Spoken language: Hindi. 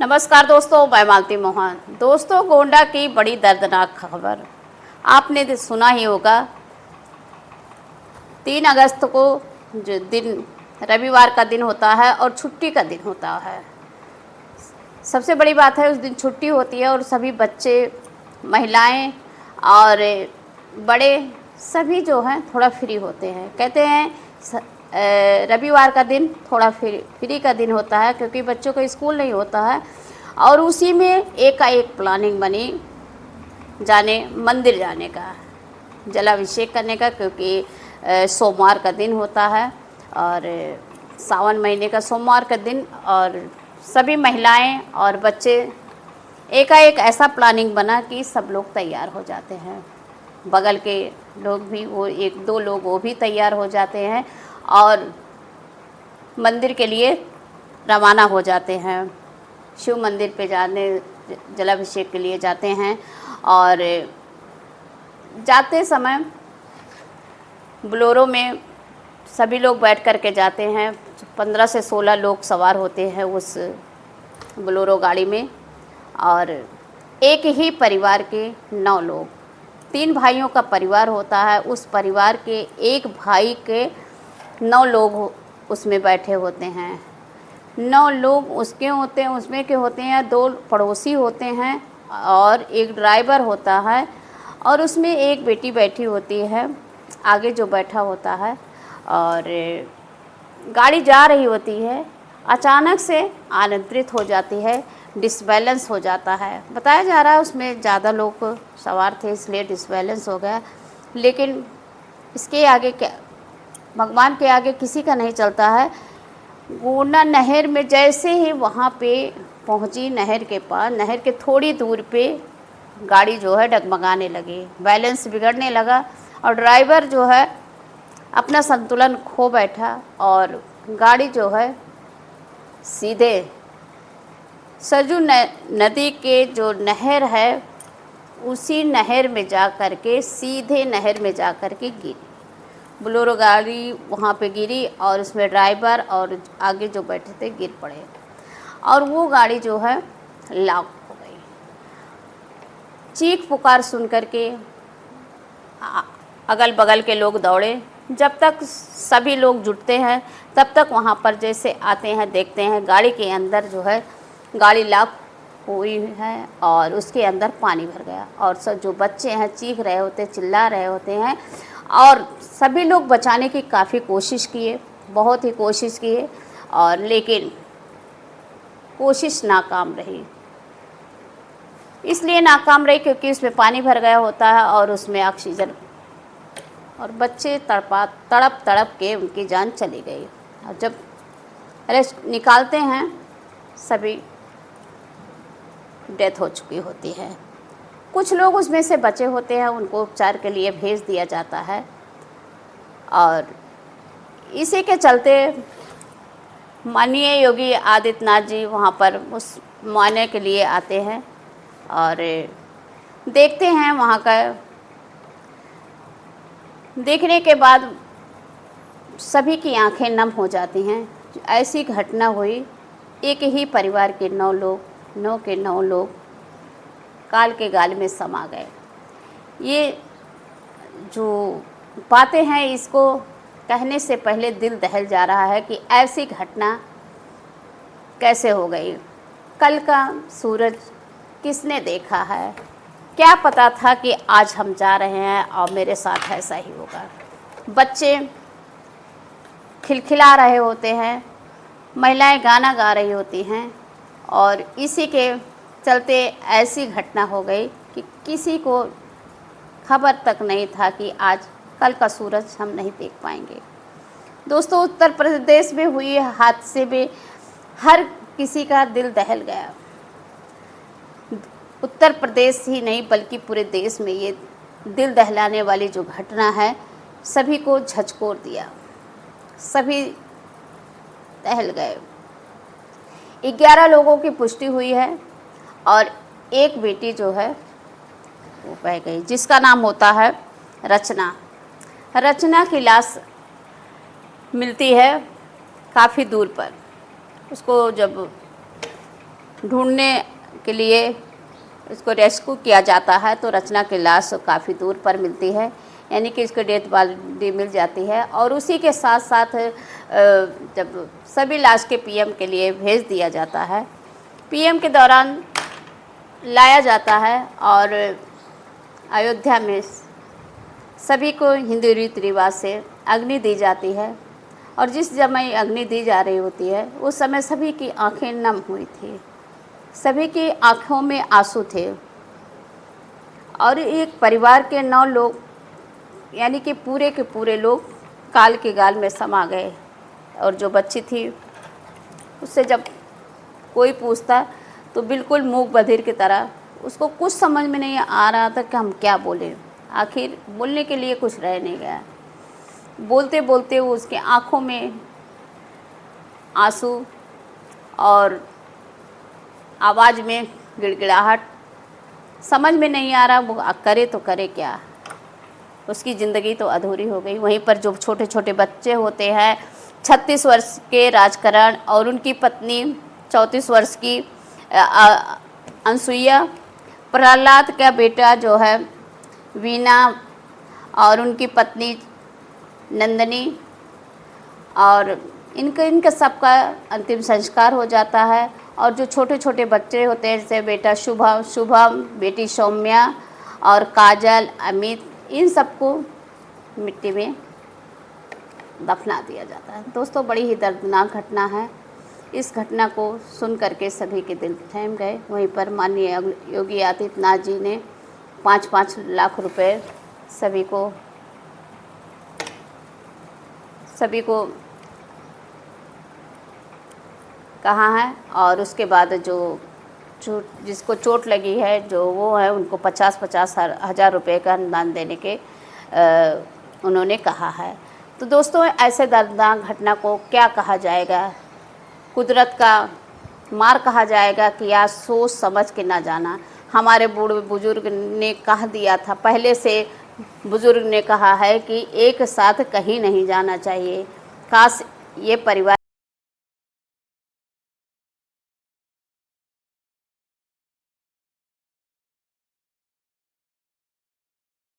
नमस्कार दोस्तों, मैं मालती मोहन। दोस्तों, गोंडा की बड़ी दर्दनाक खबर आपने सुना ही होगा। 3 अगस्त को जो दिन रविवार का दिन होता है और छुट्टी का दिन होता है। सबसे बड़ी बात है, उस दिन छुट्टी होती है और सभी बच्चे, महिलाएं और बड़े सभी जो हैं थोड़ा फ्री होते हैं। कहते हैं रविवार का दिन थोड़ा फ्री का दिन होता है, क्योंकि बच्चों का स्कूल नहीं होता है। और उसी में एकाएक प्लानिंग बनी मंदिर जाने का, जलाभिषेक करने का, क्योंकि सोमवार का दिन होता है और सावन महीने का सोमवार का दिन। और सभी महिलाएं और बच्चे एकाएक ऐसा प्लानिंग बना कि सब लोग तैयार हो जाते हैं। बगल के लोग भी, वो 1-2 लोग वो भी तैयार हो जाते हैं और मंदिर के लिए रवाना हो जाते हैं। शिव मंदिर पे जलाभिषेक के लिए जाते हैं। और जाते समय बोलेरो में सभी लोग बैठ कर के जाते हैं। 15 से 16 लोग सवार होते हैं उस बोलेरो गाड़ी में। और एक ही परिवार के 9 लोग, 3 भाइयों का परिवार होता है। उस परिवार के एक भाई के 9 लोग उसमें बैठे होते हैं। 9 लोग उसके होते हैं, उसमें के होते हैं 2 पड़ोसी होते हैं और एक ड्राइवर होता है। और उसमें एक बेटी बैठी होती है आगे जो बैठा होता है। और गाड़ी जा रही होती है, अचानक से अनियंत्रित हो जाती है, डिसबैलेंस हो जाता है। बताया जा रहा है उसमें ज़्यादा लोग सवार थे, इसलिए डिसबैलेंस हो गया। लेकिन इसके आगे क्या, भगवान के आगे किसी का नहीं चलता है। गोंडा नहर में जैसे ही वहाँ पे पहुँची, नहर के पास, नहर के थोड़ी दूर पे गाड़ी जो है डगमगाने लगी, बैलेंस बिगड़ने लगा और ड्राइवर जो है अपना संतुलन खो बैठा और गाड़ी जो है सीधे सरजू नदी के जो नहर है उसी नहर में जा कर के, सीधे नहर में जा कर के गिरी। बोलेरो गाड़ी वहाँ पे गिरी और उसमें ड्राइवर और आगे जो बैठे थे गिर पड़े और वो गाड़ी जो है लॉक हो गई। चीख पुकार सुन कर के अगल बगल के लोग दौड़े। जब तक सभी लोग जुटते हैं तब तक वहाँ पर जैसे आते हैं, देखते हैं गाड़ी के अंदर जो है गाड़ी लॉक हुई है और उसके अंदर पानी भर गया। और सब जो बच्चे हैं चीख रहे होते, चिल्ला रहे होते हैं। और सभी लोग बचाने की काफ़ी कोशिश किए, बहुत ही कोशिश किए, और लेकिन कोशिश नाकाम रही। इसलिए नाकाम रही क्योंकि उसमें पानी भर गया होता है और उसमें ऑक्सीजन, और बच्चे तड़प के उनकी जान चली गई। और जब रेस्ट निकालते हैं सभी डेथ हो चुकी होती है। कुछ लोग उसमें से बचे होते हैं, उनको उपचार के लिए भेज दिया जाता है। और इसी के चलते माननीय योगी आदित्यनाथ जी वहाँ पर उस मुआयने के लिए आते हैं और देखते हैं। वहाँ का देखने के बाद सभी की आंखें नम हो जाती हैं। ऐसी घटना हुई, एक ही परिवार के 9 लोग काल के गाल में समा गए। ये जो बातें हैं इसको कहने से पहले दिल दहल जा रहा है कि ऐसी घटना कैसे हो गई। कल का सूरज किसने देखा है? क्या पता था कि आज हम जा रहे हैं और मेरे साथ ऐसा ही होगा। बच्चे खिलखिला रहे होते हैं, महिलाएं गाना गा रही होती हैं और इसी के चलते ऐसी घटना हो गई कि किसी को खबर तक नहीं था कि आज कल का सूरज हम नहीं देख पाएंगे। दोस्तों, उत्तर प्रदेश में हुई हादसे में हर किसी का दिल दहल गया। उत्तर प्रदेश ही नहीं बल्कि पूरे देश में ये दिल दहलाने वाली जो घटना है सभी को झकझोर दिया, सभी दहल गए। 11 लोगों की पुष्टि हुई है और एक बेटी जो है वो बह गई, जिसका नाम होता है रचना की लाश मिलती है काफ़ी दूर पर। उसको जब ढूंढने के लिए इसको रेस्क्यू किया जाता है तो रचना की लाश काफ़ी दूर पर मिलती है, यानी कि इसको डेथ बॉडी मिल जाती है। और उसी के साथ साथ जब सभी लाश के पीएम के लिए भेज दिया जाता है, पीएम के दौरान लाया जाता है और अयोध्या में सभी को हिंदू रीति रिवाज से अग्नि दी जाती है। और जिस समय अग्नि दी जा रही होती है उस समय सभी की आंखें नम हुई थी, सभी की आंखों में आंसू थे। और एक परिवार के 9 लोग, यानी कि पूरे के पूरे लोग काल के गाल में समा गए। और जो बच्ची थी उससे जब कोई पूछता तो बिल्कुल मूक बधिर की तरह, उसको कुछ समझ में नहीं आ रहा था कि हम क्या बोलें। आखिर बोलने के लिए कुछ रह नहीं गया। बोलते बोलते उसके आँखों में आंसू और आवाज़ में गिड़गिड़ाहट, समझ में नहीं आ रहा वो करे तो करे क्या। उसकी ज़िंदगी तो अधूरी हो गई। वहीं पर जो छोटे छोटे बच्चे होते हैं, 36 वर्ष के राजकरण और उनकी पत्नी 34 वर्ष की अनसुईया, प्रहलाद का बेटा जो है वीना और उनकी पत्नी नंदनी, और इनका सबका अंतिम संस्कार हो जाता है। और जो छोटे छोटे बच्चे होते हैं जैसे बेटा शुभम, बेटी सौम्या और काजल, अमित, इन सबको मिट्टी में दफना दिया जाता है। दोस्तों, बड़ी ही दर्दनाक घटना है। इस घटना को सुन करके सभी के दिल थम गए। वहीं पर माननीय योगी आदित्यनाथ जी ने 5-5 लाख रुपए सभी को कहा है। और उसके बाद जिसको चोट लगी है जो वो है उनको 50-50 हज़ार रुपये का अनुदान देने के उन्होंने कहा है। तो दोस्तों, ऐसे दर्दनाक घटना को क्या कहा जाएगा? कुदरत का मार कहा जाएगा कि या सोच समझ के ना जाना। हमारे बूढ़े बुजुर्ग ने कह दिया था, पहले से बुजुर्ग ने कहा है कि एक साथ कहीं नहीं जाना चाहिए। काश ये परिवार